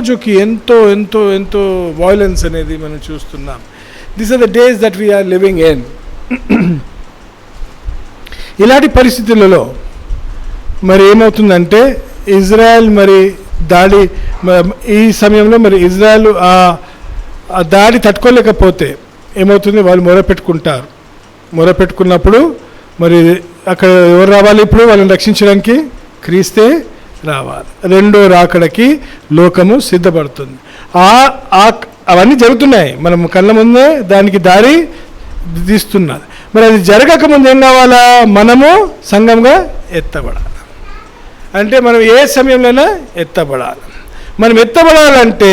రోజుకి ఎంతో ఎంతో ఎంతో వైలెన్స్ అనేది మనం చూస్తున్నాం. This are the days that we are living in. ఇలాంటి పరిస్థితులలో మరి ఏమవుతుందంటే ఇజ్రాయెల్ మరి దాడి, ఈ సమయంలో మరి ఇజ్రాయెల్ ఆ దాడి తట్టుకోలేకపోతే ఏమవుతుంది, వాళ్ళు మొరపెట్టుకుంటారు. మొరపెట్టుకున్నప్పుడు మరి అక్కడ ఎవరు రావాలి? ఇప్పుడు వాళ్ళని రక్షించడానికి క్రీస్తే రావాలి. రెండో రాకడకి లోకము సిద్ధపడుతుంది. అవన్నీ జరుగుతున్నాయి, మనం కళ్ళ ముందే దానికి దారి తీస్తున్నది. మరి అది జరగకముందు ఏం కావాలా? మనము సంఘంగా ఎత్తబడాలి. అంటే మనం ఏ సమయంలోనైనా ఎత్తబడాలి. మనం ఎత్తబడాలంటే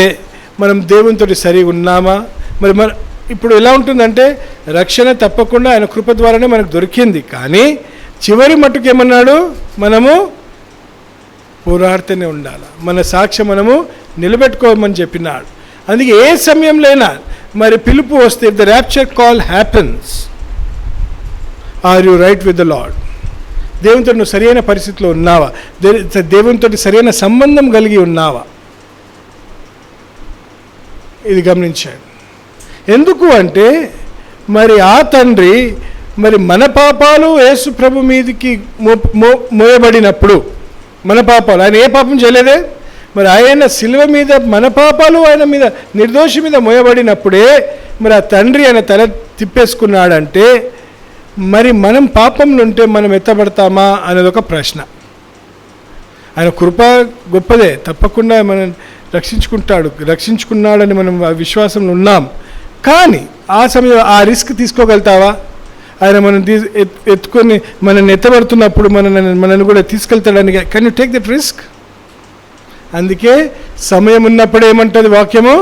మనం దేవునితో సరిగా ఉన్నామా? మరి ఇప్పుడు ఎలా ఉంటుందంటే రక్షణ తప్పకుండా ఆయన కృప ద్వారానే మనకు దొరికింది. కానీ చివరి మట్టుకు ఏమన్నాడు? మనము పోరాడుతూనే ఉండాలి, మన సాక్ష్యం మనము నిలబెట్టుకోమని చెప్పినాడు. అందుకే ఏ సమయంలోనైనా మరి పిలుపు వస్తే, if the rapture call happens, are you right with the lord? దేవునితో నువ్వు సరైన పరిస్థితిలో ఉన్నావా? దేవునితో సరైన సంబంధం కలిగి ఉన్నావా? ఇది గమనించాడు. ఎందుకు అంటే మరి ఆ తండ్రి మరి మన పాపాలు యేసు ప్రభు మీదకి మోయబడినప్పుడు, మన పాపాలు, ఆయన ఏ పాపం చేయలేదే, మరి ఆయన శిలువ మీద మన పాపాలు ఆయన మీద నిర్దోషి మీద మోయబడినప్పుడే మరి ఆ తండ్రి ఆయన తల తిప్పేసుకున్నాడంటే మరి మనం పాపంలో ఉంటే మనం ఎత్తబడతామా అనేది ఒక ప్రశ్న. ఆయన కృప గొప్పదే, తప్పకుండా మనం రక్షించుకున్నాడని మనం విశ్వాసంలో ఉన్నాం. కానీ ఆ సమయంలో ఆ రిస్క్ తీసుకోగలుగుతావా? ఆయన మనం ఎత్తుకొని మనల్ని ఎత్తబడుతున్నప్పుడు మనల్ని కూడా తీసుకెళ్తాడని. Can you take that risk? అందుకే సమయం ఉన్నప్పుడే ఏమంటుంది వాక్యము?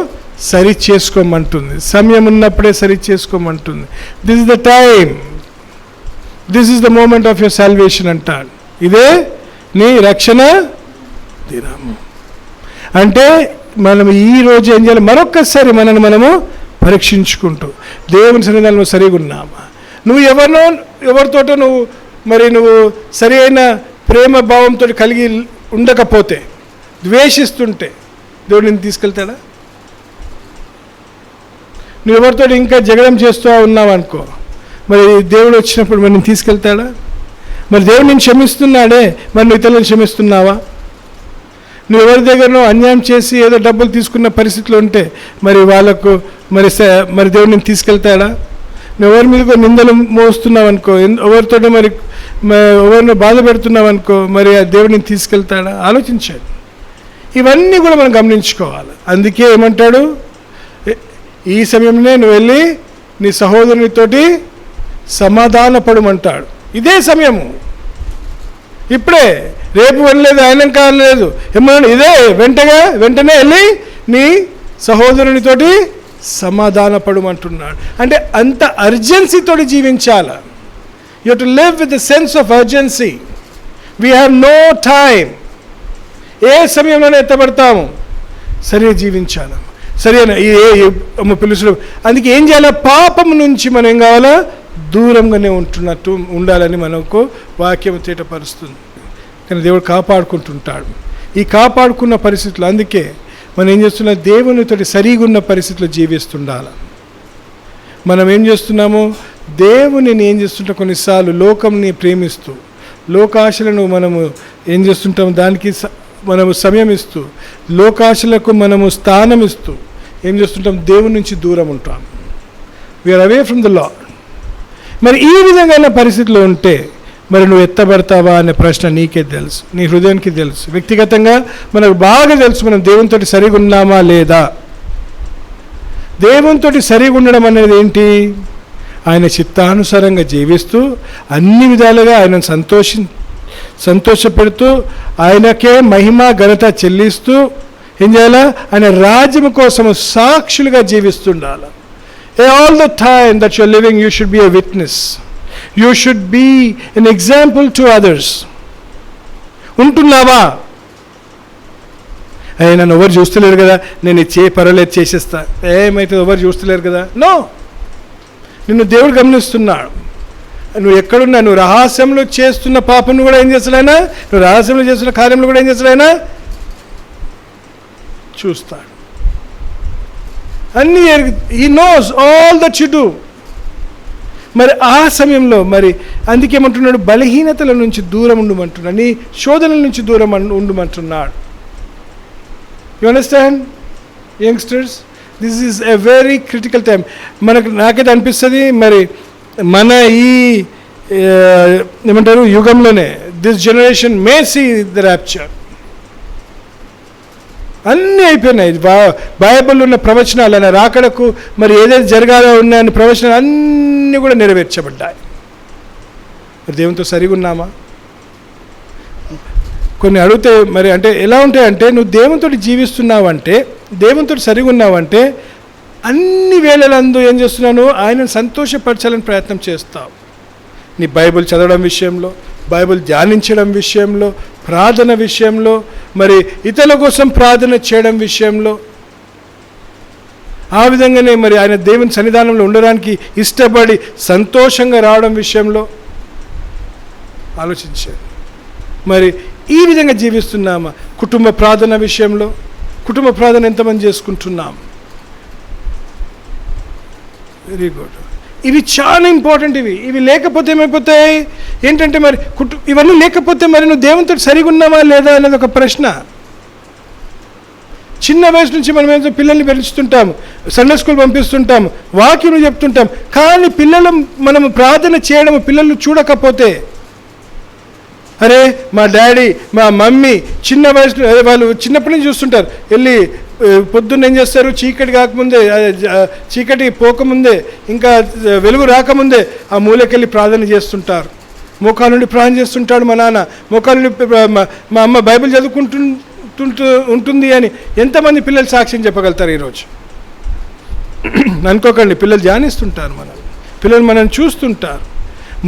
సరి చేసుకోమంటుంది. సమయం ఉన్నప్పుడే సరి చేసుకోమంటుంది. This is the time, this is the moment of your salvation అంటాడు. ఇదే నీ రక్షణ దినము. అంటే మనం ఈరోజు ఏం చేయాలి? మరొక్కసారి మనము పరీక్షించుకుంటూ దేవుని సన్నిధానంలో సరిగా ఉన్నామా? నువ్వు ఎవరితోటో నువ్వు సరి అయిన ప్రేమ భావంతో కలిగి ఉండకపోతే, ద్వేషిస్తుంటే దేవుడు నిన్ను తీసుకెళ్తాడా? నువ్వు ఎవరితో ఇంకా జగడం చేస్తూ ఉన్నావు అనుకో, మరి దేవుడు వచ్చినప్పుడు మరి నేను తీసుకెళ్తాడా? మరి దేవుడు నేను క్షమిస్తున్నాడే, మరి నువ్వు ఇతరులను క్షమిస్తున్నావా? నువ్వు ఎవరి దగ్గరనో అన్యాయం చేసి ఏదో డబ్బులు తీసుకున్న పరిస్థితిలో ఉంటే మరి వాళ్ళకు మరి దేవుడు నేను తీసుకెళ్తాడా? నువ్వు ఎవరి మీద నిందలు మోస్తున్నావు అనుకో, ఎవరితో మరి ఎవరిని బాధ పెడుతున్నావు అనుకో, మరి ఆ దేవుడు నేను తీసుకెళ్తాడా? ఆలోచించాడు. ఇవన్నీ కూడా మనం గమనించుకోవాలి. అందుకే ఏమంటాడు? ఈ సమయంలో నువ్వు వెళ్ళి నీ సహోదరునితోటి సమాధానపడమంటాడు. ఇదే సమయము, ఇప్పుడే, రేపు వెళ్ళలేదు, ఆయన కాలేదు, ఏమన్నా ఇదే వెంటనే వెళ్ళి నీ సహోదరునితోటి సమాధానపడమంటున్నాడు. అంటే అంత అర్జెన్సీతోటి జీవించాలి. You have to live with the sense of urgency. We have no time. ఏ సమయంలోనే ఎత్తబడతాము, సరిగా జీవించాలి, సరైన పిలుచుడు. అందుకే ఏం చేయాలి? పాపం నుంచి మనం ఏం కావాలా? దూరంగానే ఉండాలని మనకు వాక్యం తేటపరుస్తుంది. కానీ దేవుడు కాపాడుకుంటుంటాడు. ఈ కాపాడుకున్న పరిస్థితులు, అందుకే మనం ఏం చేస్తున్నాం? దేవునితో సరిగా ఉన్న పరిస్థితుల్లో జీవిస్తుండాలి. మనం ఏం చేస్తున్నాము? దేవునిని ఏం చేస్తుంటాం? కొన్నిసార్లు లోకంని ప్రేమిస్తూ, లోకాశలను మనము ఏం చేస్తుంటాము? దానికి మనము సమయం ఇస్తూ, లోకాశలకు మనము స్థానం ఇస్తూ ఏం చేస్తుంటాం? దేవుని నుంచి దూరం ఉంటాం. We are away from the lord. మరి ఈ విధంగా పరిస్థితిలో ఉంటే మరి నువ్వు ఎత్తబడతావా అనే ప్రశ్న నీకే తెలుసు, నీ హృదయానికి తెలుసు, వ్యక్తిగతంగా మనకు బాగా తెలుసు. మనం దేవునితో సరిగా ఉన్నామా లేదా? దేవునితో సరిగా ఉండడం అనేది ఏంటి? ఆయన చిత్తానుసారంగా జీవిస్తూ అన్ని విధాలుగా ఆయన సంతోషపెడుతూ ఆయనకే మహిమ ఘనత చెల్లిస్తూ ఏం చేయాలా? ఆయన రాజ్యం కోసము సాక్షులుగా జీవిస్తుండాలి. All the time that you're living, you should be a witness. You should be an example to others. ఉంటున్నావా? నన్ను ఎవరు చూస్తలేరు కదా, నేను పర్వాలేదు చేసేస్తా, ఏమైతే ఎవరు చూస్తలేరు కదా. నో, నిన్ను దేవుడు గమనిస్తున్నాడు. నువ్వు ఎక్కడున్నా, నువ్వు రహస్యంలో చేస్తున్న పాపను కూడా ఏం చేస్తాడైనా, నువ్వు రహస్యంలో చేస్తున్న కార్యంలో కూడా ఏం చేస్తాడైనా చూస్తాడు. అన్నీ he knows all that you do. మరి ఆ సమయంలో మరి అందుకేమంటున్నాడు, బలహీనతల నుంచి దూరం ఉండమంటున్నాడు, నీ శోధనల నుంచి దూరం ఉండమంటున్నాడు. You understand youngsters? This is a very critical time. నాకైతే అనిపిస్తుంది మరి మన ఈ ఏమంటారు యుగంలోనే this generation may see the rapture. అన్నీ అయిపోయినాయి. బైబిల్ ఉన్న ప్రవచనాలు అనే రాకడకు మరి ఏదైతే జరగాలో ఉన్నాయని ప్రవచనాలు అన్నీ కూడా నెరవేర్చబడ్డాయి. మరి దేవునితో సరిగా ఉన్నామా? కొన్ని అడిగితే మరి అంటే ఎలా ఉంటాయంటే, నువ్వు దేవునితో జీవిస్తున్నావంటే, దేవునితో సరిగా ఉన్నావంటే అన్ని వేళలందు ఏం చేస్తున్నాను, ఆయనను సంతోషపరచాలని ప్రయత్నం చేస్తావు. నీ బైబిల్ చదవడం విషయంలో, బైబిల్ ధ్యానించడం విషయంలో, ప్రార్థన విషయంలో, మరి ఇతరుల కోసం ప్రార్థన చేయడం విషయంలో, ఆ విధంగానే మరి ఆయన దేవుని సన్నిధానంలో ఉండడానికి ఇష్టపడి సంతోషంగా రావడం విషయంలో ఆలోచించారు. మరి ఈ విధంగా జీవిస్తున్నామా? కుటుంబ ప్రార్థన విషయంలో, కుటుంబ ప్రార్థన ఎంతమంది చేసుకుంటున్నాం? Very good. ఇవి చాలా ఇంపార్టెంట్. ఇవి లేకపోతే ఏమైపోతాయి ఏంటంటే మరి ఇవన్నీ లేకపోతే మరి నువ్వు దేవునితో సరిగా ఉన్నావా లేదా అనేది ఒక ప్రశ్న. చిన్న వయసు నుంచి మనం ఏదో పిల్లల్ని పెంచుతుంటాము, సండే స్కూల్ పంపిస్తుంటాము, వాక్యం చెప్తుంటాం. కానీ మనం ప్రార్థన చేయడం పిల్లలు చూడకపోతే, అరే మా డాడీ మా మమ్మీ చిన్న వయసులో వాళ్ళు చిన్నప్పటి నుంచి చూస్తుంటారు, వెళ్ళి పొద్దున్న ఏం చేస్తారు, చీకటి కాకముందే, చీకటి పోకముందే, ఇంకా వెలుగు రాకముందే ఆ మూలకెళ్ళి ప్రార్థన చేస్తుంటారు. మోకాల నుండి ప్రార్థన చేస్తుంటాడు మా నాన్న, మోకాల నుండి మా అమ్మ బైబిల్ ఉంటుంది అని ఎంతమంది పిల్లలు సాక్ష్యం చెప్పగలుగుతారు ఈరోజు? అనుకోకండి, పిల్లలు ధ్యానిస్తుంటారు, పిల్లలు మనల్ని చూస్తుంటారు.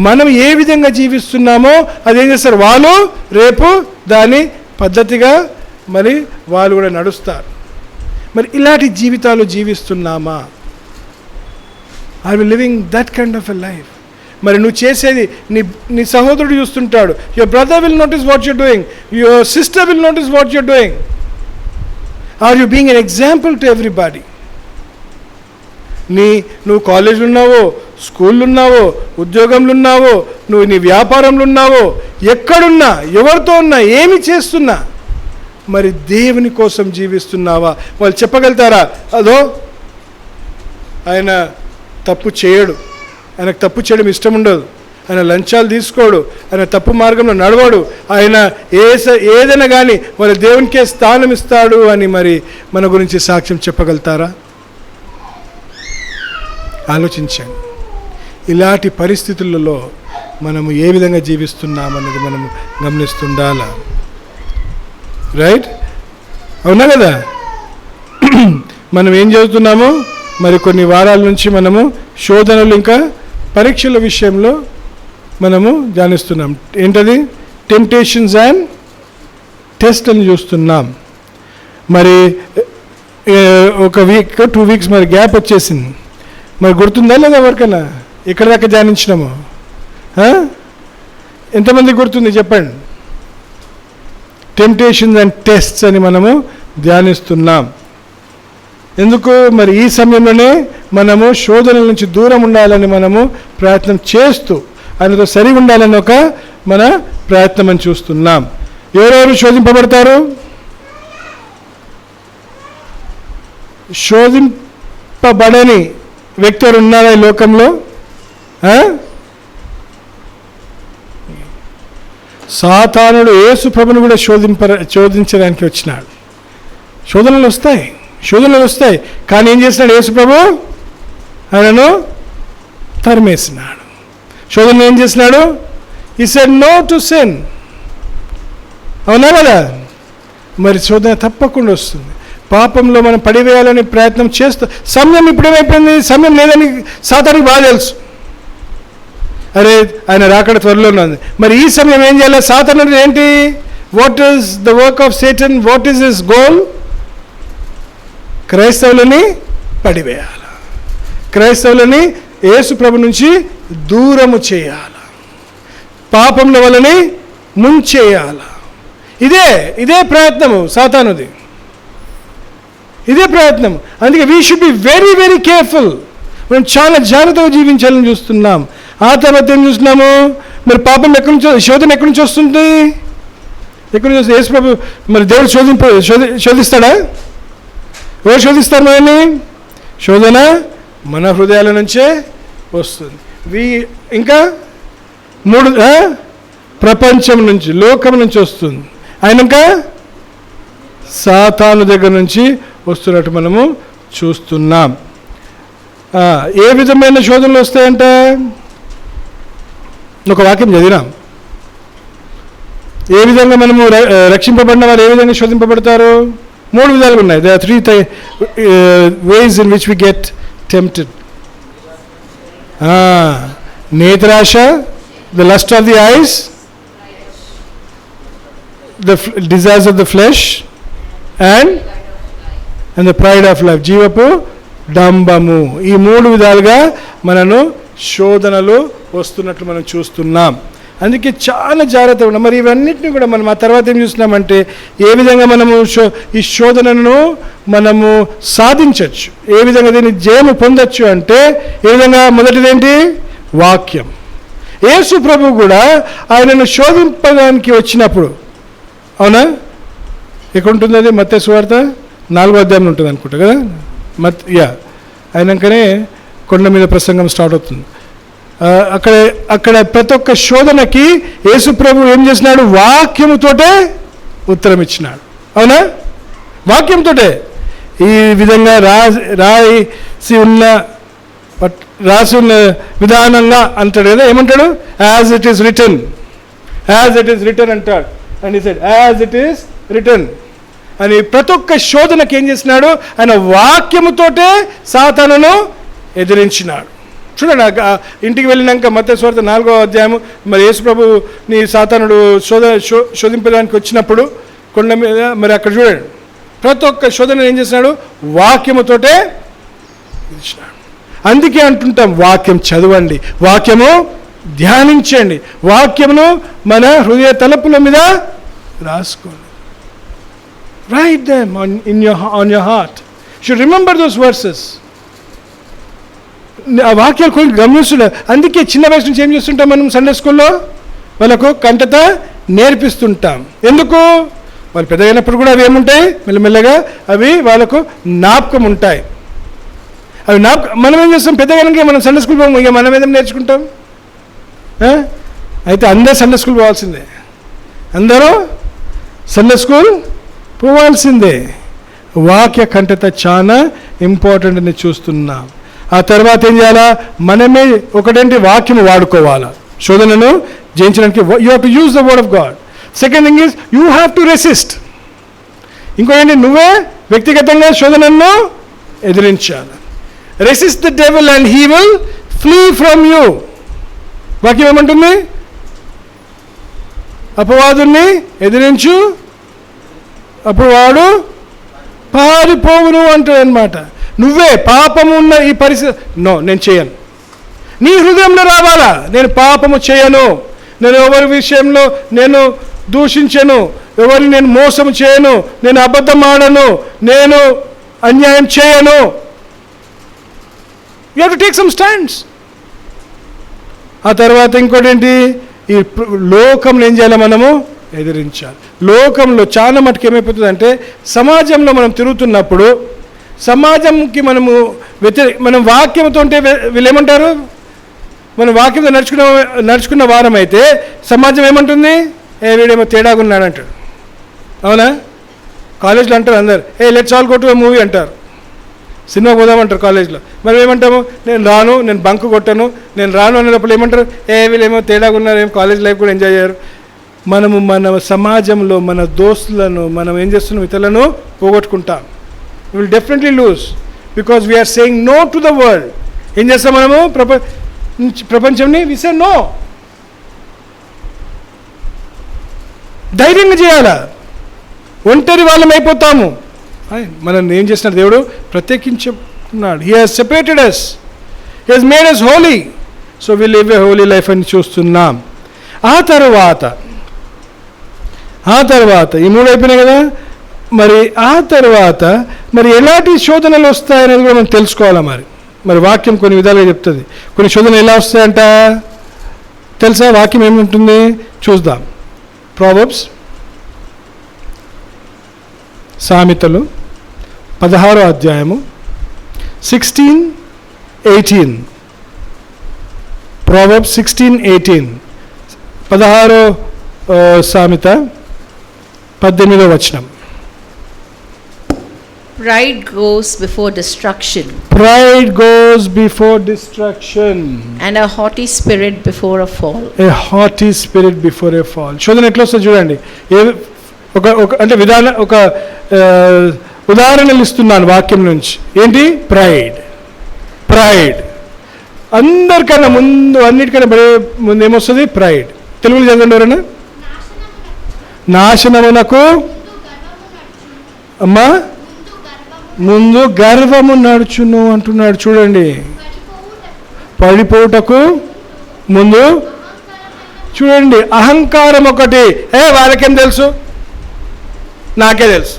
మనం ఏ విధంగా జీవిస్తున్నామో అదేం చేస్తారు, వాళ్ళు రేపు దాని పద్ధతిగా మరి వాళ్ళు కూడా నడుస్తారు. మరి ఇలాంటి జీవితాలు జీవిస్తున్నామా? Are we living that kind of a life? మరి నువ్వు చేసేది నీ సహోదరుడు చూస్తుంటాడు. Your brother will notice what you're doing, your sister will notice what you're doing. Are you being an example to everybody? నువ్వు కాలేజీలో ఉన్నావో, స్కూల్లో ఉన్నావో, ఉద్యోగంలో ఉన్నావో, నువ్వు నీ వ్యాపారంలో ఉన్నావో, ఎక్కడున్నా, ఎవరితో ఉన్నా, ఏమి చేస్తున్నా, మరి దేవుని కోసం జీవిస్తున్నావా? వాళ్ళు చెప్పగలుగుతారా, అదో ఆయన తప్పు చేయడు, ఆయనకు తప్పు చేయడం ఇష్టం ఉండదు, ఆయన లంచాలు తీసుకోడు, ఆయన తప్పు మార్గంలో నడవడు, ఆయన ఏదైనా కానీ వాళ్ళ దేవునికే స్థానం ఇస్తాడు అని మరి మన గురించి సాక్ష్యం చెప్పగలుగుతారా? ఆలోచించండి. ఇలాంటి పరిస్థితులలో మనము ఏ విధంగా జీవిస్తున్నామన్నది మనము గమనిస్తుండాలా. రైట్? అవునా కదా? మనం ఏం చదువుతున్నాము మరి కొన్ని వారాల నుంచి మనము శోధనలు ఇంకా పరీక్షల విషయంలో మనము ధ్యానిస్తున్నాం. ఏంటది? టెంప్టేషన్స్ అండ్ టెస్ట్ అని చూస్తున్నాం. మరి ఒక వీక్ 2 వీక్స్ మరి గ్యాప్ వచ్చేసింది. మరి గుర్తుందా లేదా ఎవరికైనా? ఎక్కడి దాకా ధ్యానించినాము? ఎంతమంది గుర్తుంది చెప్పండి? టెంప్టేషన్స్ అండ్ టెస్ట్స్ అని మనము ధ్యానిస్తున్నాం. ఎందుకు? మరి ఈ సమయంలోనే మనము శోధనల నుంచి దూరం ఉండాలని మనము ప్రయత్నం చేస్తూ ఆయనతో సరిగా ఉండాలని ఒక మన ప్రయత్నం అని చూస్తున్నాం. ఎవరెవరు శోధింపబడతారు? శోధింపబడని వ్యక్తి ఎవరు ఉన్నారా ఈ లోకంలో? సాతానుడు యేసు ప్రభుని కూడా శోధించడానికి వచ్చినాడు. శోధనలు వస్తాయి, కానీ ఏం చేసినాడు యేసు ప్రభు? ఆయనను తరిమేసినాడు. శోధనలు ఏం చేసినాడు? He said no to sin. అవునా కదా? మరి శోధన తప్పకుండా వస్తుంది. పాపంలో మనం పడివేయాలని ప్రయత్నం చేస్తూ సమయం ఇప్పుడేమైపోయింది, సమయం లేదని సాతానికి బాగా తెలుసు. అరే ఆయన రాకడ త్వరలో ఉన్నది. మరి ఈ సమయం ఏం చేయాలి? సాతానుడు ఏంటి? What is the work of Satan? What is his goal? క్రైస్తవులని పడివేయాలి, క్రైస్తవులని యేసు ప్రభు నుంచి దూరము చేయాలి, పాపంలో వాళ్ళని ముంచేయాలి. ఇదే ప్రయత్నము సాతానుది. ఇదే ప్రయత్నం. అందుకే we should be very very careful. మనం చాలా జాగ్రత్తగా జీవించాలని చూస్తున్నాం. ఆ తర్వాత ఏం చూస్తున్నాము, మరి పాపం ఎక్కడి నుంచి, శోధన ఎక్కడి నుంచి వస్తుంది? ఎక్కడి నుంచి వస్తుంది? యేసు ప్రభు మరి దేవుడు శోధిస్తాడా? ఎవరు శోధిస్తారు మనల్ని? శోధన మన హృదయాల నుంచే వస్తుంది. ఇంకా 3 ప్రపంచం నుంచి, లోకం నుంచి వస్తుంది. అయినాక సాతాను దగ్గర నుంచి వస్తున్నట్టు మనము చూస్తున్నాం. ఏ విధమైన శోధనలు వస్తాయంట? ఒక వాక్యం చదివినాం. ఏ విధంగా మనము రక్షింపబడిన వారు ఏ విధంగా శోధింపబడతారు? 3 విధాలుగా ఉన్నాయి. There are 3 ways in which we get tempted. నేత్రాశ, the lust of the eyes, the desires of the flesh, and the pride of life. జీవపు డంబము. ఈ 3 విధాలుగా మనను శోధనలు వస్తున్నట్లు మనం చూస్తున్నాం. అందుకే చాలా జాగ్రత్తగా ఉన్నాం. మరి ఇవన్నిటిని కూడా మనం ఆ తర్వాత ఏం చూస్తున్నామంటే, ఏ విధంగా మనము ఈ శోధనను మనము సాధించవచ్చు, ఏ విధంగా దీన్ని జయము పొందొచ్చు అంటే, ఏ విధంగా? మొదటిదేంటి? వాక్యం. యేసు ప్రభు కూడా ఆయనను శోధింపడానికి వచ్చినప్పుడు, అవునా, ఎక్కడ ఉంటుంది అది? మత్తయి సువార్త 4వ అధ్యాయం ఉంటుంది అనుకుంటా కదా. అయినాకనే కొండ మీద ప్రసంగం స్టార్ట్ అవుతుంది. అక్కడ ప్రతి ఒక్క శోధనకి యేసు ప్రభు ఏం చేసినాడు? వాక్యముతోటే ఉత్తరం ఇచ్చినాడు. అవునా? వాక్యంతోటే. ఈ విధంగా రాసి ఉన్న విధానంగా అంటాడు కదా. ఏమంటాడు? As it is return, as it is return అంటాడు. అండ్ ఈ said as it is return అని ప్రతి ఒక్క శోధనకి ఏం చేసినాడు? ఆయన వాక్యముతోటే సాతానును ఎదిరించినాడు. చూడండి, ఇంటికి వెళ్ళినాక మత్తయి సువార్త 4వ అధ్యాయము, మరి యేసు ప్రభుని సాతానుడు శోధింపడానికి వచ్చినప్పుడు కొండ మీద, మరి అక్కడ చూడండి ప్రతి ఒక్క శోధన ఏం చేసినాడు? వాక్యముతోటే ఎదిరించినాడు. అందుకే అంటుంటాం, వాక్యం చదవండి, వాక్యము ధ్యానించండి, వాక్యమును మన హృదయ తలుపుల మీద రాసుకోండి. Write them on your heart. You should remember those verses. ఆ వాక్యాలు కొంచెం గమనిస్తుంటారు. అందుకే చిన్న వయసు నుంచి ఏం చేస్తుంటాం మనం? సండే స్కూల్లో వాళ్ళకు కంటత నేర్పిస్తుంటాం. ఎందుకు? వాళ్ళు పెద్దగైనప్పుడు కూడా అవి ఏముంటాయి? మెల్లమెల్లగా అవి వాళ్ళకు జ్ఞాపకం ఉంటాయి. అవి మనం ఏం చేస్తాం? పెద్దగైనాక మనం సండే స్కూల్ పోము, ఇక మనం ఏదైనా నేర్చుకుంటాం. అయితే అందరూ సండే స్కూల్ పోవాల్సిందే, అందరూ సండే స్కూల్ పోవాల్సిందే. వాక్య కంటత చాలా ఇంపార్టెంట్ అని చూస్తున్నాం. ఆ తర్వాత ఏం చేయాలా? మనమే ఒకటేంటి? వాక్యం వాడుకోవాలా శోధనను జయించడానికి. You have to use the word of God. Second thing is you have to resist. ఇంకో ఏంటి? నువ్వే వ్యక్తిగతంగా శోధనను ఎదిరించాలి. Resist the devil and he will flee from you. వాక్యం ఏమంటుంది? అపవాదుని ఎదిరించు, అప్పుడు వాడు పారిపోవును అంటాడు అనమాట. నువ్వే పాపము ఉన్న ఈ పరిస్థితి, నో నేను చేయను, నీ హృదయంలో రావాలా, నేను పాపము చేయను, నేను ఎవరి విషయంలో నేను దూషించను, ఎవరిని నేను మోసం చేయను, నేను అబద్ధం ఆడను, నేను అన్యాయం చేయను. You have to take some stands. ఆ తర్వాత ఇంకోటి ఏంటి? ఈ లోకం ఏం చేయాలి? మనము ఎదిరించాలి. లోకంలో చాలా మటుకు ఏమైపోతుందంటే, సమాజంలో మనం తిరుగుతున్నప్పుడు సమాజంకి మనం వాక్యంతో ఉంటే వీళ్ళు ఏమంటారు? మనం వాక్యంతో నడుచుకున్న వారం అయితే సమాజం ఏమంటుంది? వీడేమో తేడాగా ఉన్నాడు అంటాడు. అవునా? కాలేజ్లో అంటారు అందరు, let's all go to a movie అంటారు, సినిమా పోదామంటారు కాలేజ్లో. మనం ఏమంటాము? నేను రాను, నేను బంక్ కొట్టాను, నేను రాను అనేటప్పుడు ఏమంటారు? వీళ్ళేమో తేడాగా ఉన్నారు, ఏమో కాలేజ్ లైఫ్ కూడా ఎంజాయ్ చేయరు. మనము మన సమాజంలో మన దోస్తులను మనం ఏం చేస్తున్నాం? ఇతరులను పోగొట్టుకుంటాం. We will definitely lose because we are saying no to the world. ఏం చేస్తాం మనము? ప్రపంచంని we say no. ధైర్యంగా చేయాలా? ఒంటరి వాళ్ళం అయిపోతాము. మనం ఏం చేస్తున్నాడు? దేవుడు ప్రత్యేకించుకున్నాడు. He has separated us. He has made us holy. So we live a holy life అని చూస్తున్నాం. ఆ తర్వాత ఈ 3 అయిపోయినాయి కదా. మరి ఆ తర్వాత మరి ఎలాంటి శోధనలు వస్తాయనేది కూడా మనం తెలుసుకోవాలా. మరి వాక్యం కొన్ని విధాలుగా చెప్తుంది. కొన్ని శోధనలు ఎలా వస్తాయంట తెలుసా? వాక్యం ఏముంటుంది చూద్దాం. ప్రావర్బ్స్, సామెతలు 16వ అధ్యాయము 16:18. ప్రావర్బ్స్ 16:18. 16వ సామెత 18వ వచనం. Pride goes before destruction. Pride goes before destruction. And a haughty spirit before a fall. A haughty spirit before a fall. శోధన ఎట్లా వస్తుంది చూడండి. అంటే ఒక ఉదాహరణలు ఇస్తున్నాను వాక్యం నుంచి. ఏంటి? ప్రైడ్. అందరికన్నా ముందు, అన్నిటికన్నా ముందు ఏమొస్తుంది? ప్రైడ్. తెలుగులో చదవండి ఎవరైనా. నాశనమునకు అమ్మా ముందు గర్వము నడుచును అంటున్నాడు చూడండి. పడిపోవుటకు ముందు చూడండి అహంకారం ఒకటి. వాళ్ళకేం తెలుసు? నాకే తెలుసు.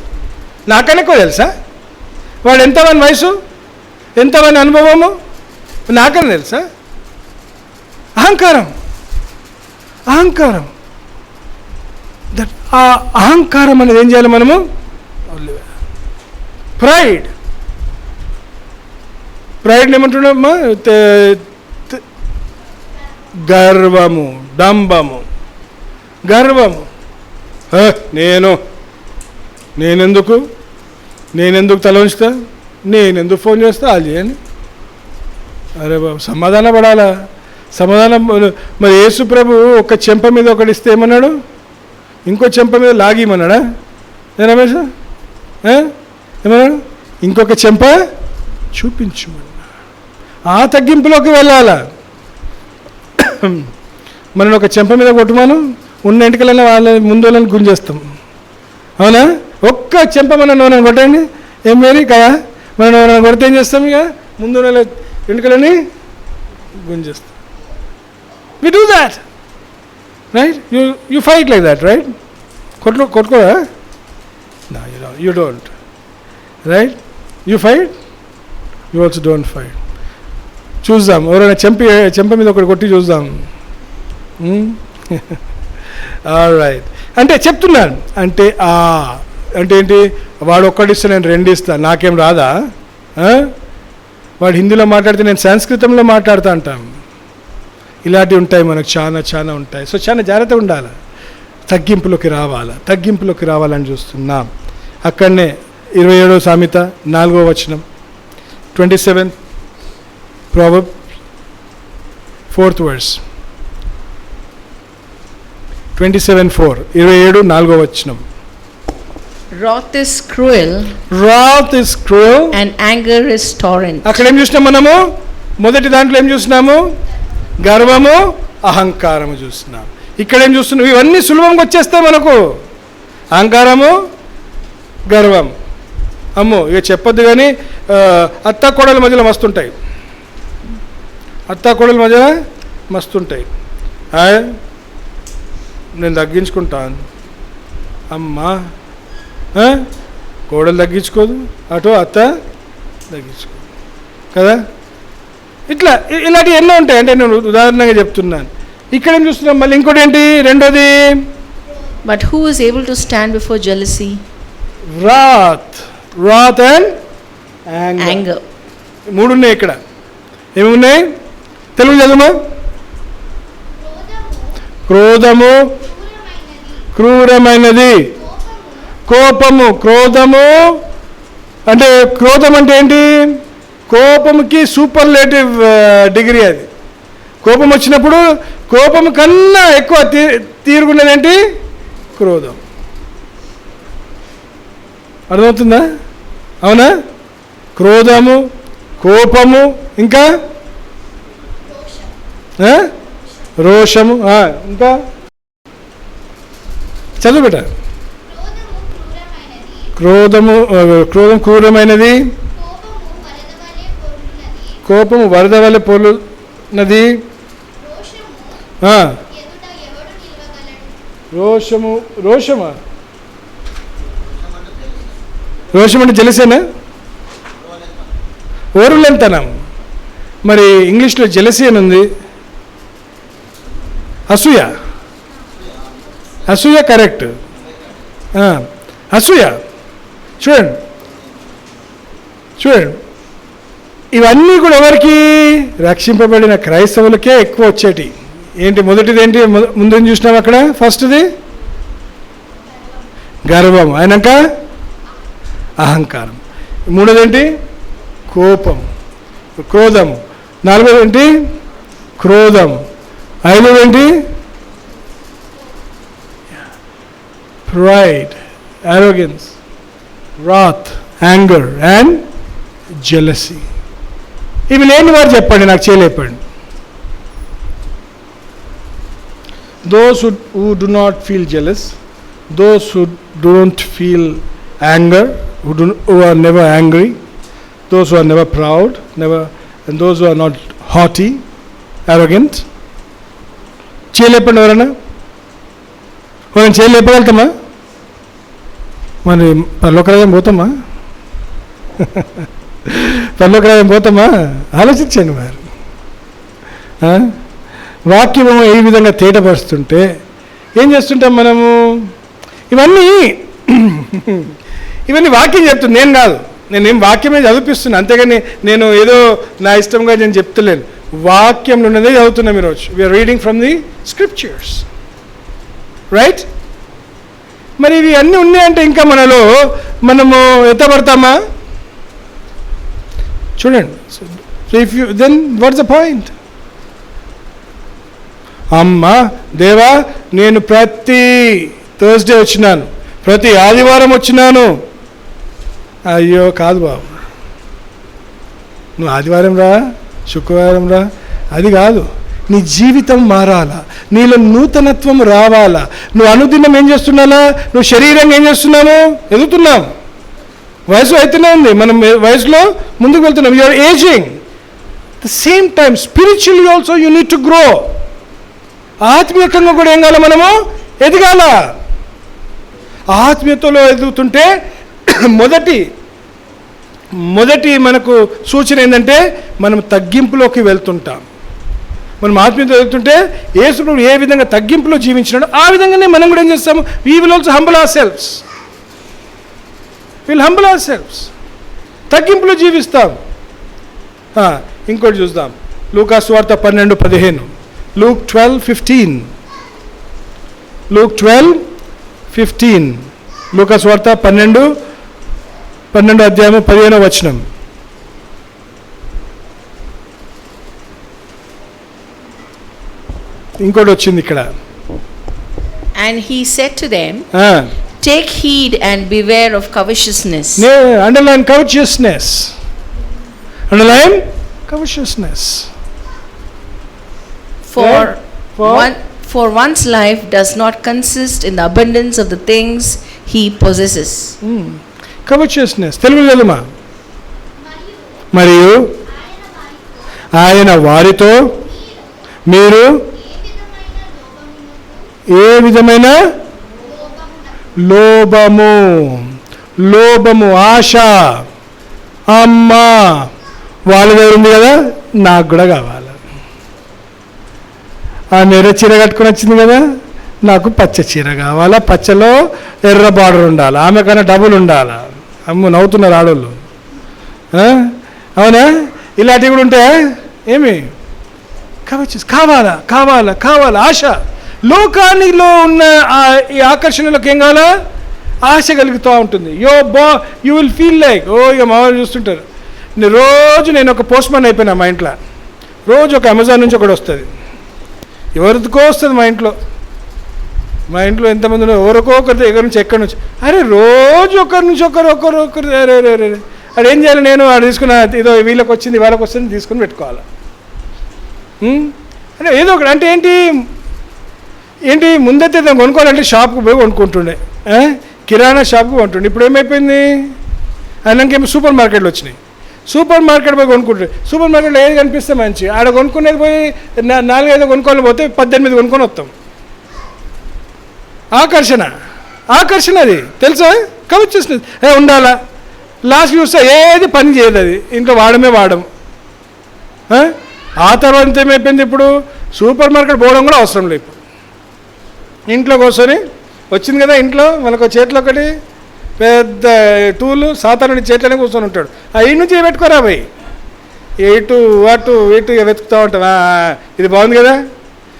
నాకనే ఎక్కువ తెలుసా? వాడు ఎంతమంది వయసు, ఎంతమంది అనుభవము, నాకనే తెలుసా? అహంకారం. ఆ అహంకారం అనేది ఏం చేయాలి మనము? ప్రైడ్ ఏమంటున్నామా? గర్వము, డంబము, గర్వము. నేనెందుకు తల ఉంచుతా, నేనెందుకు ఫోన్ చేస్తా, అది చేయని. అరే బాబు, సమాధాన పడాలా? మరి యేసు ప్రభు ఒక చెంప మీద ఒకటి ఇస్తే ఏమన్నాడు? ఇంకో చెంప మీద లాగిమన్నాడా? రమేష్ ఏమన్నాడు? ఇంకొక చెంప చూపించమన్నా. ఆ తగ్గింపులోకి వెళ్ళాలా? మనం ఒక చెంప మీద కొట్టుమాను, ఉన్న ఇంటికలన్నా వాళ్ళ ముందు వాళ్ళని గుంజేస్తాం. అవునా? ఒక్క చెంప మనం నూనె కొట్టండి, ఏం వేరి కదా. మనం నూనె కొడితే ఏం చేస్తాం? ఇక ముందు వాళ్ళ ఇంటికలని గుంజేస్తాం. We do that, right? You fight like that, right? కొట్టుకోరా? No, you don't. Right? You fight? You also don't fight. చూద్దాం, ఎవరైనా చెంప మీద ఒకటి కొట్టి చూద్దాం. All right. అంటే చెప్తున్నాను, అంటే ఏంటి? వాడు ఒక్కడిస్తే నేను రెండు ఇస్తాను, నాకేం రాదా? వాడు హిందీలో మాట్లాడితే నేను సంస్కృతంలో మాట్లాడుతూ అంటాను. ఇలాంటివి ఉంటాయి మనకు, చాలా ఉంటాయి. సో చాలా జాగ్రత్తగా ఉండాలి. తగ్గింపులోకి రావాలని చూస్తున్నాం. అక్కడనే 27వ సామెత 4వ వచనం, 27 Proverbs 4th verse, 27:4, 27 4వ వచనం. Wrath is cruel and anger is torrent. అక్కడ ఏం చూసినాం మనము? మొదటి దాంట్లో ఏం చూసినాము? గర్వము, అహంకారము చూస్తున్నాం. ఇక్కడ ఏం చూస్తున్నాం? ఇవన్నీ సులభంగా వచ్చేస్తాయి మనకు. అహంకారము, గర్వం. అమ్మో ఇక చెప్పొద్దు, కానీ అత్త కోడల మధ్యలో మస్తుంటాయి. నేను తగ్గించుకుంటాను, అమ్మా కోడలు తగ్గించుకోదు, అటు అత్త తగ్గించుకోదు కదా. ఇలాంటివి ఎన్నో ఉంటాయి. అంటే నేను ఉదాహరణగా చెప్తున్నాను. ఇక్కడ ఏం చూస్తున్నాం? మళ్ళీ ఇంకోటి ఏంటి? రెండోది, but who is able to stand before jealousy? wrath and anger. మూడు ఉన్నాయి ఇక్కడ. ఏమున్నాయి? తెలుగు చదువు. క్రోధము, క్రూరమైనది. కోపము, క్రోధము అంటే క్రోధం అంటే ఏంటి? కోపముకి సూపర్లేటివ్ డిగ్రీ అది. కోపం వచ్చినప్పుడు కోపం కన్నా ఎక్కువ తీరుగున్నదేంటి? క్రోధం. అర్థమవుతుందా? అవునా? క్రోధము, కోపము, ఇంకా రోషము, ఇంకా చదువు బిడ్డ. క్రోధం క్రూరమైనది, కోపము వరద వలె పొర్లునది, రోషమా రోషం అంటే జెలసేనా? ఓర్వలేనితనం. మరి ఇంగ్లీష్లో జెలసీ అని ఉంది. అసూయ. అసూయ కరెక్ట్. అసూయ. చూడండి ఇవన్నీ కూడా ఎవరికి? రక్షింపబడిన క్రైస్తవులకే ఎక్కువ వచ్చేటి. ఏంటి మొదటిది? ఏంటి ముందు చూసినాం అక్కడ? ఫస్ట్ది గర్వం, అయినాక అహంకారం, మూడోది ఏంటి? కోపం, క్రోధము, నాలుగోది ఏంటి? క్రోధం, ఐదోది ఏంటి? Pride, arrogance, wrath, anger and jealousy. ఇవి లేని వారు చెప్పండి, నాకు చేయలేపండి. Those who do not feel jealous, those who don't feel anger, who are never angry, those who are never proud, and those who are not haughty, arrogant. చేయలేపండి ఎవరన్నా? మనం చేయలేపగలుగుతామా? మరి పరలోకరాజ్యం పోతామా? పరలోకరాజ్యం పోతామా? ఆలోచించండి. మరి వాక్యము ఈ విధంగా తేటపరుస్తుంటే ఏం చేస్తుంటాం మనము? ఇవన్నీ వాక్యం చెప్తుంది, నేను కాదు. నేనేం వాక్యమే చదివిపిస్తున్నా, అంతేగాని నేను ఏదో నా ఇష్టంగా నేను చెప్తలేను. వాక్యంలో ఉన్నదే చదువుతున్నాం ఈరోజు. We are reading from the scriptures, right? మరి ఇవి అన్నీ ఉన్నాయంటే ఇంకా మనము ఎత్తపడతామా? చూడండి. Then what's the point? అమ్మా దేవా, నేను ప్రతి థర్స్డే వచ్చినాను, ప్రతి ఆదివారం వచ్చినాను. అయ్యో కాదు బాబు, నువ్వు ఆదివారం రా, శుక్రవారం రా, అది కాదు. నీ జీవితం మారాలా, నీలో నూతనత్వం రావాలా. నువ్వు అనుదినం ఏం చేస్తున్నానా? నువ్వు శరీరంగా ఏం చేస్తున్నాము? ఎదుగుతున్నాం. వయసు అయితేనే ఉంది, మనం వయసులో ముందుకు వెళ్తున్నాం. You are ageing. The same time spiritually also you need to grow. ఆత్మీయంగా కూడా ఏం కావాలి? మనము ఎదగాల. ఆత్మీయతలో ఎదుగుతుంటే మొదటి మనకు సూచన ఏంటంటే మనం తగ్గింపులోకి వెళ్తుంటాం. మనం ఆత్మీయత ఎదుగుతుంటే యేసు ప్రభువు ఏ విధంగా తగ్గింపులో జీవించినాడో ఆ విధంగానే మనం కూడా ఏం చేస్తాము? We will also humble ourselves. Will humble ourselves. తగ్గింపులో జీవిస్తాం. ఇంకోటి చూద్దాం. లూకా సువార్త 12:15. Luke 12:15. Luke 12:15. లూకా సువార్త 12 అధ్యాయము 15వ వచనం. ఇంకోటి వచ్చింది ఇక్కడ. And he said to them, take heed and beware of covetousness. Underline covetousness. Underline covetousness. For one's life does not consist in the abundance of the things he possesses. Covetousness. తెలుగులో మరియు ఆయన వారితో మీరు ఏ విధమైన లోభము, ఆశ, అమ్మా వాళ్ళ దగ్గర ఉంది కదా, నాకు కూడా కావాలి. ఆ నెర్ర చీర కట్టుకొని వచ్చింది కదా, నాకు పచ్చ చీర కావాలా, పచ్చలో ఎర్ర బార్డర్ ఉండాలి, ఆమె కన్నా డబుల్ ఉండాలా. అమ్ము నవ్వుతున్నారు ఆడోళ్ళు. అవునా? ఇలాంటివి కూడా ఉంటాయా? ఏమి కావాలా ఆశ. లోకానిలో ఉన్న ఈ ఆకర్షణలకు ఏం కావాలా? ఆశ కలుగుతూ ఉంటుంది. యూ విల్ ఫీల్ లైక్ ఇక మామూలు చూస్తుంటారు. రోజు నేను ఒక పోస్ట్ మ్యాన్ అయిపోయినా. మా ఇంట్లో రోజు ఒక అమెజాన్ నుంచి ఒకటి వస్తుంది. ఎవరికో వస్తుంది మా ఇంట్లో ఎంతమంది ఉన్నారు, ఎవరికో ఒకరి ఎక్కడి నుంచి ఎక్కడి నుంచి. అరే రోజు ఒకరి నుంచి ఒకరు అరే అది ఏం చేయాలి? నేను అది తీసుకున్న ఏదో వీళ్ళకి వచ్చింది వాళ్ళకి వస్తుంది తీసుకుని పెట్టుకోవాలి. అంటే ఏదో ఒకటి. అంటే ఏంటి ముందైతే కొనుక్కోవాలంటే షాప్కి పోయి కొనుక్కుంటుండే, కిరాణా షాప్కి కొంటుండే. ఇప్పుడు ఏమైపోయింది? అయినాకేమో సూపర్ మార్కెట్లు వచ్చినాయి. సూపర్ మార్కెట్ పోయి కొనుక్కుంటుండే. సూపర్ మార్కెట్లో ఏది కనిపిస్తే మంచి, ఆడ కొనుక్కునేది పోయి 4-5 కొనుక్కోవాలి, పోతే 18 కొనుక్కొని వస్తాం. ఆకర్షణ అది తెలుసా? కవచ్చేసినది ఉండాలా. లాస్ట్ చూస్తే ఏది పని చేయదు, అది ఇంట్లో వాడము. ఆ తర్వాత ఏమైపోయింది, ఇప్పుడు సూపర్ మార్కెట్ పోవడం కూడా అవసరం లేదు. ఇంట్లో కూర్చొని వచ్చింది కదా, ఇంట్లో మనకు చేతిలో ఒకటి పెద్ద టూలు సాధారణ చేతిలోనే కూర్చొని ఉంటాడు. ఈ నుంచి పెట్టుకోరా పోయి ఇటు అటు వెతుకుతూ ఉంటాం. ఇది బాగుంది కదా,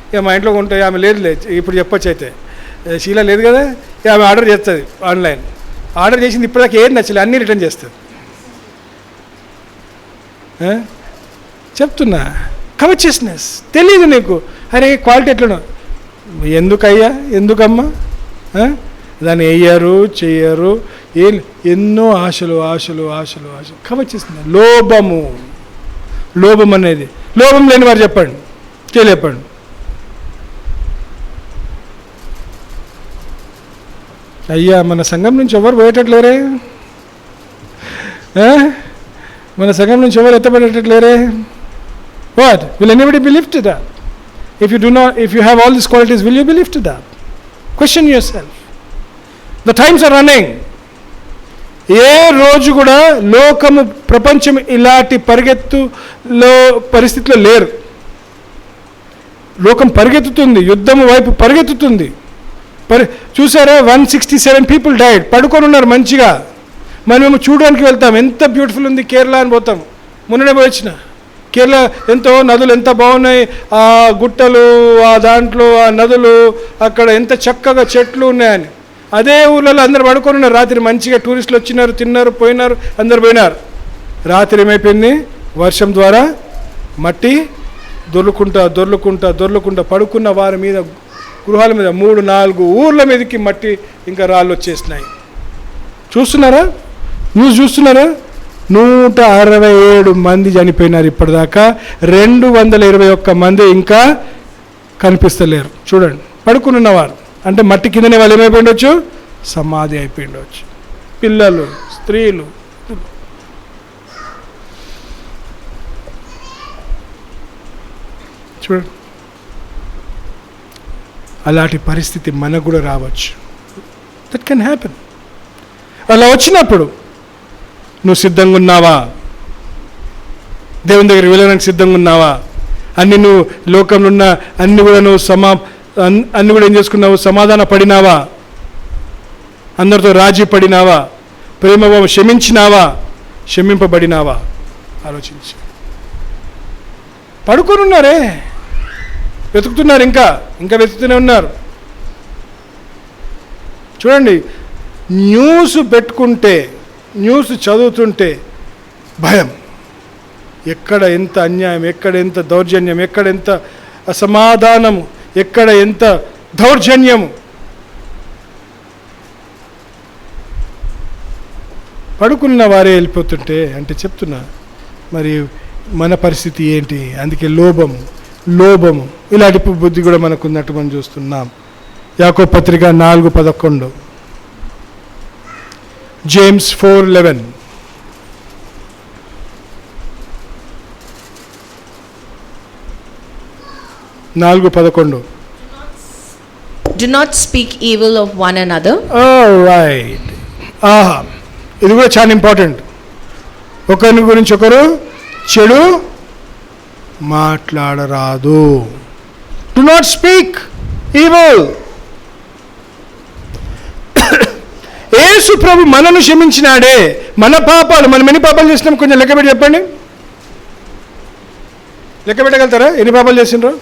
ఇక మా ఇంట్లో ఉంటాయి. ఆమె లేదు ఇప్పుడు చెప్పొచ్చు, అయితే శీల లేదు కదా, ఇక ఆమె ఆర్డర్ చేస్తుంది ఆన్లైన్. ఆర్డర్ చేసింది ఇప్పటిదాకా ఏది నచ్చలేదు, అన్నీ రిటర్న్ చేస్తుంది. చెప్తున్నా, కవర్చియస్నెస్ తెలియదు నీకు. అరే క్వాలిటీ ఎట్లనో, ఎందుకయ్యా ఎందుకమ్మా, దాన్ని వేయరు చెయ్యరు, ఎన్నో ఆశలు. కవర్చియస్నెస్, లోభం అనేది. లోభం లేని వారు చెప్పండి, చెప్పండి. అయ్యా మన సంఘం నుంచి ఎవరు పోయేటట్లేరే, మన సంఘం నుంచి ఎవరు ఎత్తపడేటట్లేరే. What? Will anybody be lifted up? If you have all these qualities, will you be lifted up? Question yourself. The times are running. ఏ రోజు కూడా లోకము ప్రపంచం ఇలాంటి పరిగెత్తులో పరిస్థితిలో లేరు. లోకం పరిగెత్తుతుంది, యుద్ధము వైపు పరిగెత్తుతుంది. చూసారా, 167 people died. పడుకొని ఉన్నారు మంచిగా. మనమేమో చూడడానికి వెళ్తాం, ఎంత బ్యూటిఫుల్ ఉంది కేరళ అని పోతాం. మొన్ననే పోయి వచ్చిన కేరళ, ఎంతో నదులు ఎంత బాగున్నాయి, ఆ గుట్టలు, ఆ దాంట్లో ఆ నదులు, అక్కడ ఎంత చక్కగా చెట్లు ఉన్నాయని. అదే ఊళ్ళలో అందరు పడుకొని ఉన్నారు రాత్రి మంచిగా. టూరిస్టులు వచ్చినారు, తిన్నారు, పోయినారు, అందరు పోయినారు. రాత్రి ఏమైపోయింది, వర్షం ద్వారా మట్టి దొర్లుకుంటా పడుకున్న వారి మీద, గృహాల మీద 3-4 ఊర్ల మీదకి మట్టి ఇంకా రాళ్ళు వచ్చేసినాయి. చూస్తున్నారా, న్యూస్ చూస్తున్నారా? 167 మంది చనిపోయినారు ఇప్పటిదాకా. 221 మంది ఇంకా కనిపిస్తలేరు. చూడండి, పడుకున్నవారు అంటే మట్టి కిందనే వాళ్ళు ఏమైపోయిండొచ్చు, సమాధి అయిపోయిండొచ్చు. పిల్లలు, స్త్రీలు. చూడండి, అలాంటి పరిస్థితి మనకు కూడా రావచ్చు. That can happen. అలా వచ్చినప్పుడు నువ్వు సిద్ధంగా ఉన్నావా? దేవుని దగ్గర వెళ్ళడానికి సిద్ధంగా ఉన్నావా? అన్ని నువ్వు లోకంలో ఉన్న అన్ని కూడా నువ్వు అన్ని కూడా ఏం చేసుకున్నావు? సమాధాన పడినావా? అందరితో రాజీ పడినావా? ప్రేమభావం క్షమించినావా? క్షమింపబడినావా? ఆలోచించి. పడుకొని ఉన్నారే, వెతుకుతున్నారు, ఇంకా వెతుకుతూనే ఉన్నారు. చూడండి, న్యూస్ పెట్టుకుంటే, న్యూస్ చదువుతుంటే భయం. ఎక్కడ ఎంత అన్యాయం, ఎక్కడ ఎంత దౌర్జన్యం, ఎక్కడ ఎంత అసమాధానము, ఎక్కడ ఎంత దౌర్జన్యము. పడుకున్న వారే వెళ్ళిపోతుంటే అంటే చెప్తున్నా, మరి మన పరిస్థితి ఏంటి? అందుకే లోభము ఇలాంటి బుద్ధి కూడా మనకు ఉన్నట్టు మనం చూస్తున్నాం. యాకోబు పత్రిక 4:11, James 4:11. Do not speak evil of one another. All right. ఇది కూడా చాలా ఇంపార్టెంట్. ఒకరి గురించి ఒకరు చెడు మాట్లాడరాదు. Do not speak evil. యేసు ప్రభు మనను క్షమించినాడే. మన పాపాలు, మనం ఎన్ని పాపాలు చేసినాం కొంచెం లెక్క పెట్టి చెప్పండి. లెక్క పెట్టగలుగుతారా ఎన్ని పాపాలు చేసినారో?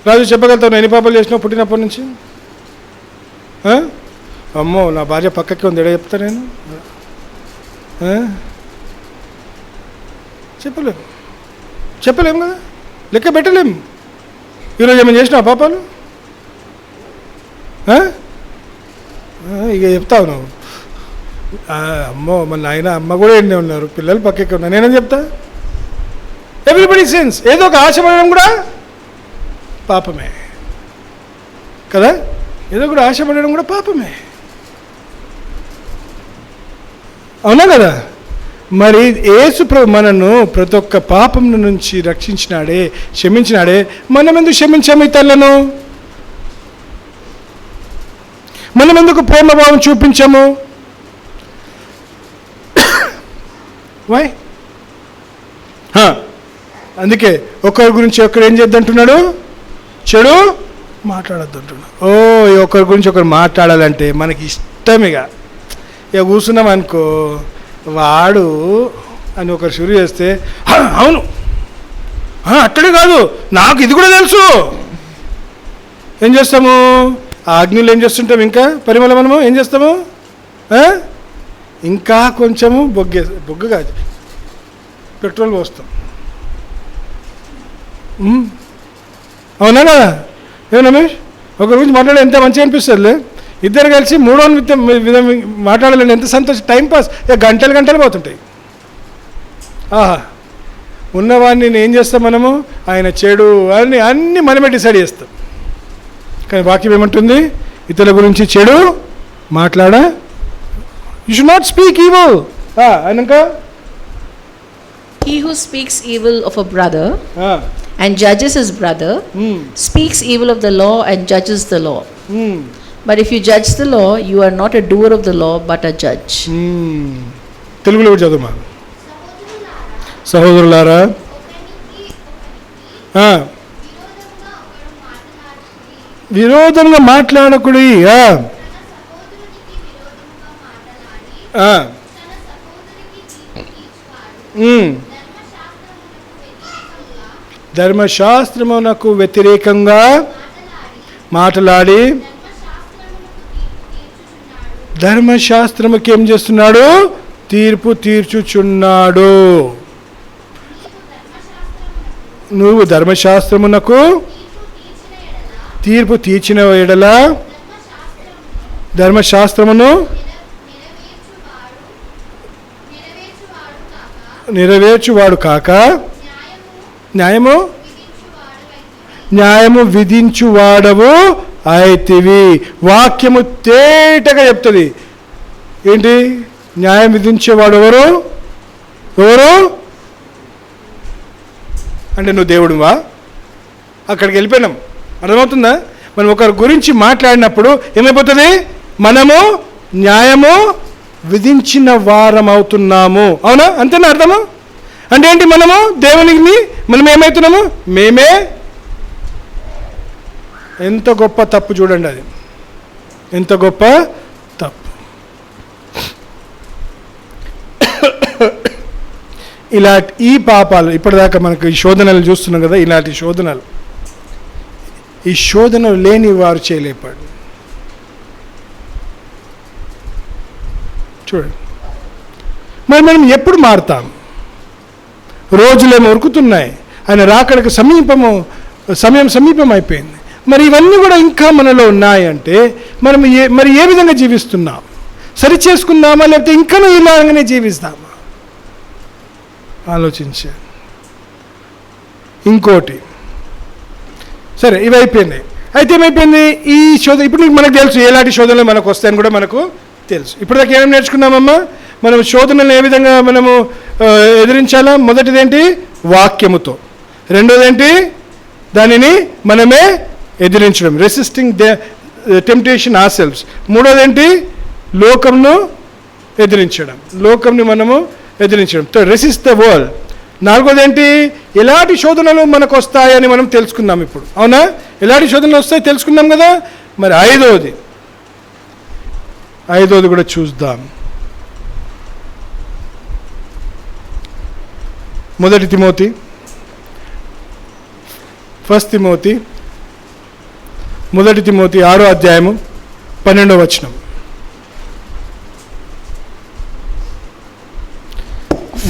రాజు చెప్పగలుగుతాను ఎన్ని పాపాలు చేసినావు పుట్టినప్పటి నుంచి? అమ్మో, నా భార్య పక్కకి ఉంది, ఎడ చెప్తా నేను? చెప్పలేము కదా, లెక్క పెట్టలేము. ఈరోజు ఏమైనా చేసినావు పాపాలు? ఇక చెప్తావు నువ్వు. అమ్మో, మన నాయన అమ్మ కూడా ఎన్నే ఉన్నారు, పిల్లలు పక్కకి ఉన్నారు, నేనేం చెప్తా? Everybody since. ఏదో ఒక ఆశపడడం కూడా పాపమే కదా, ఏదో కూడా ఆశపడడం కూడా పాపమే, అవునా కదా? మరి యేసు ప్రభు మనను ప్రతి ఒక్క పాపం నుంచి రక్షించినాడే, క్షమించినాడే. మనం ఎందుకు క్షమించాము ఇతరులను? మనం ఎందుకు ప్రేమభావం చూపించాము? వై? అందుకే ఒకరి గురించి ఒకరు ఏం చేద్దంటున్నాడు? చెడు మాట్లాడద్దు అంటున్నాడు. ఒకరి గురించి ఒకరు మాట్లాడాలంటే మనకి ఇష్టమేగా. ఇక కూర్చున్నాం అనుకో, వాడు అని ఒకరు షురు చేస్తే అవును అట్టడే కాదు నాకు ఇది కూడా తెలుసు, ఏం చేస్తాము? ఆ అగ్నిలో ఏం చేస్తుంటాం? ఇంకా పరిమళ మనము ఏం చేస్తాము? ఇంకా కొంచెము బొగ్గ కాదు పెట్రోల్ పోస్తాం. అవునా కదా? ఏమో రమేష్, ఒకరి గురించి మాట్లాడే ఎంత మంచిగా అనిపిస్తుందిలే. ఇద్దరు కలిసి మూడో విధం మాట్లాడాలని ఎంత సంతోషం, టైంపాస్. గంటలు గంటలు పోతుంటాయి. ఉన్నవాడిని ఏం చేస్తాం మనము? ఆయన చెడు అన్నీ మనమే డిసైడ్ చేస్తాం. కానీ వాక్యం ఏమంటుంది? ఇతరుల గురించి చెడు మాట్లాడ, you should not speak evil. అయినాక he who speaks evil of a brother and judges his brother speaks evil of the law and judges the law. But if you judge the law, you are not a doer of the law but a judge. తెలుగులో చదువుమా. సహోదరులారా, విరోధంగా మాట్లాడకుడి. ధర్మశాస్త్రమునకు వ్యతిరేకంగా మాట్లాడి ధర్మశాస్త్రముకి ఏం చేస్తున్నాడు? తీర్పు తీర్చుచున్నాడు. నువ్వు ధర్మశాస్త్రమునకు తీర్పు తీర్చిన ఎడల ధర్మశాస్త్రమును నెరవేర్చువాడు కాక న్యాయము విధించువాడవు అయితివి. వాక్యము తేటగా చెప్తుంది. ఏంటి? న్యాయం విధించేవాడు ఎవరు? అంటే నువ్వు దేవుడువా? అక్కడికి వెళ్ళిపోయినాం. అర్థమవుతుందా? మనం ఒకరి గురించి మాట్లాడినప్పుడు ఏమైపోతుంది? మనము న్యాయము విధించిన వారం అవుతున్నాము. అవునా? అంతేనా అర్థము? అంటే ఏంటి? మనము దేవునికి మనం ఏమవుతున్నాము? మేమే. ఎంత గొప్ప తప్పు చూడండి, అది ఎంత గొప్ప తప్పు. ఇలాంటి ఈ పాపాలు ఇప్పటిదాకా మనకు ఈ శోధనలు చూస్తున్నాం కదా, ఇలాంటి శోధనలు, ఈ శోధనలు లేని వారు చేయలేపాడు. చూడండి, మరి మనం ఎప్పుడు మారుతాం? రోజులేమో ఉరుకుతున్నాయి, ఆయన రాకడకు సమయం సమీపం అయిపోయింది. మరి ఇవన్నీ కూడా ఇంకా మనలో ఉన్నాయంటే మనం మరి ఏ విధంగా జీవిస్తున్నాం? సరి చేసుకుందామా, లేకపోతే ఇంకా ఇలాగనే జీవిస్తామా? ఆలోచించే. ఇంకోటి, సరే ఇవి అయిపోయినాయి. అయితే ఏమైపోయింది? ఈ శోధన ఇప్పుడు మనకు తెలుసు ఎలాంటి శోధనలు మనకు వస్తాయని కూడా మనకు తెలుసు. ఇప్పటిదాకా ఏమేమి నేర్చుకున్నామమ్మా? మనం శోధనలు ఏ విధంగా మనము ఎదిరించాలా? మొదటిదేంటి? వాక్యముతో. రెండోదేంటి? దానిని మనమే ఎదిరించడం, resisting the temptation ourselves. మూడోదేంటి? లోకంను ఎదిరించడం, లోకంని మనము ఎదిరించడం, రెసిస్ట్ ద వరల్డ్. నాలుగోదేంటి? ఎలాంటి శోధనలు మనకు వస్తాయని మనం తెలుసుకుందాం ఇప్పుడు. అవునా? ఎలాంటి శోధనలు వస్తాయి తెలుసుకుందాం కదా. మరి ఐదోది కూడా చూద్దాం. 1 తిమోతి 6వ అధ్యాయము 12వ వచనం.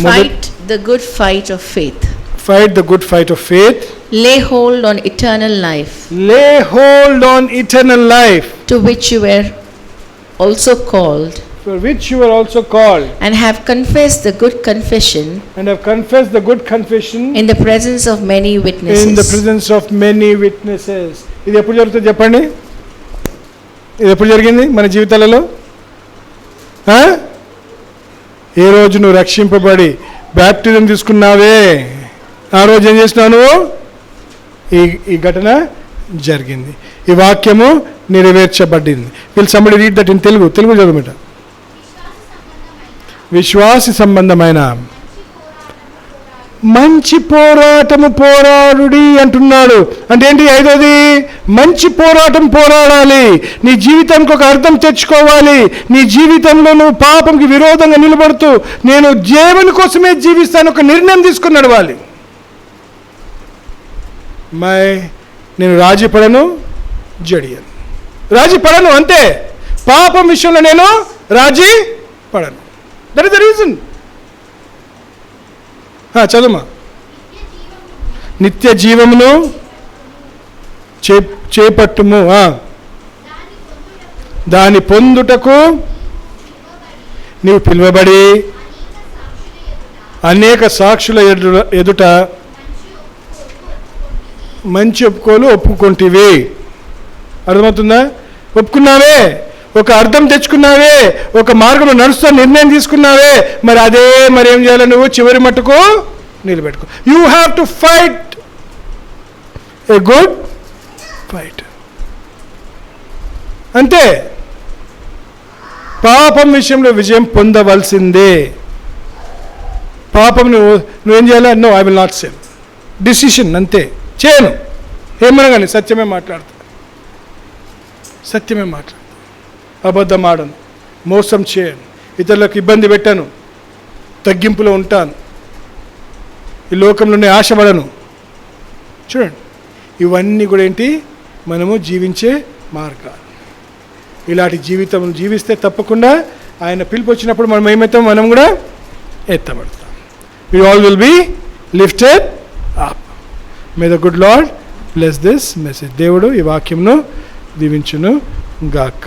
Fight the good fight of faith. Fight the good fight of faith. Lay hold on eternal life. Lay hold on eternal life. To which you were also called. For which you were also called. And have confessed the good confession. And have confessed the good confession. In the presence of many witnesses. In the presence of many witnesses. ఇది ఎప్పుడు జరుగుతుంది చెప్పండి? ఇది ఎప్పుడు జరిగింది మన జీవితాలలో? ఏ రోజు నువ్వు రక్షింపబడి బ్యాప్టిజం తీసుకున్నావే ఆ రోజు ఏం చేసినావు నువ్వు? ఈ ఘటన జరిగింది, ఈ వాక్యము నెరవేర్చబడింది. Will somebody read that in Telugu చదవమట. విశ్వాసి సంబంధమైన మంచి పోరాటము పోరాడుడి అంటున్నాడు. అంటే ఏంటి? ఐదోది, మంచి పోరాటం పోరాడాలి. నీ జీవితానికి ఒక అర్థం తెచ్చుకోవాలి. నీ జీవితంలో నువ్వు పాపంకి విరోధంగా నిలబడుతూ నేను దేవుని కోసమే జీవిస్తాను ఒక నిర్ణయం తీసుకుని నడవాలి. నేను రాజీ పడను, జడియను. రాజీ పడను అంతే. పాపం విషయంలో నేను రాజీ పడను. That is the reason. చదువుమా. నిత్య జీవమును చేపట్టుము, దాని పొందుటకు నీవు పిలువబడి అనేక సాక్షుల ఎదుట మంచి ఒప్పుకుంటివి. అర్థమవుతుందా? ఒప్పుకున్నావే, ఒక అర్థం తెచ్చుకున్నావే, ఒక మార్గంలో నడుస్తూ నిర్ణయం తీసుకున్నావే, మరి అదే మరి ఏం చేయాలి? నువ్వు చివరి మట్టుకు నిలబెట్టుకో. You have to fight a good fight. అంతే. పాపం విషయంలో విజయం పొందవలసిందే. పాపం నువ్వేం చేయాలి? No, I will not sin. Decision అంతే. చేయను. ఏమన్నా కానీ సత్యమే మాట్లాడతా, సత్యమే మాట్లాడతా. అబద్ధం ఆడను, మోసం చేయను, ఇతరులకు ఇబ్బంది పెట్టను, తగ్గింపులో ఉంటాను, ఈ లోకంలోనే ఆశపడను. చూడండి, ఇవన్నీ కూడా ఏంటి? మనము జీవించే మార్గాలు. ఇలాంటి జీవితం జీవిస్తే తప్పకుండా ఆయన పిలుపు వచ్చినప్పుడు మనం ఏమవుతాం? మనం కూడా ఎత్తబడతాం. We all will be lifted up. May the good Lord bless this message. దేవుడు ఈ వాక్యంను దీవించును గాక.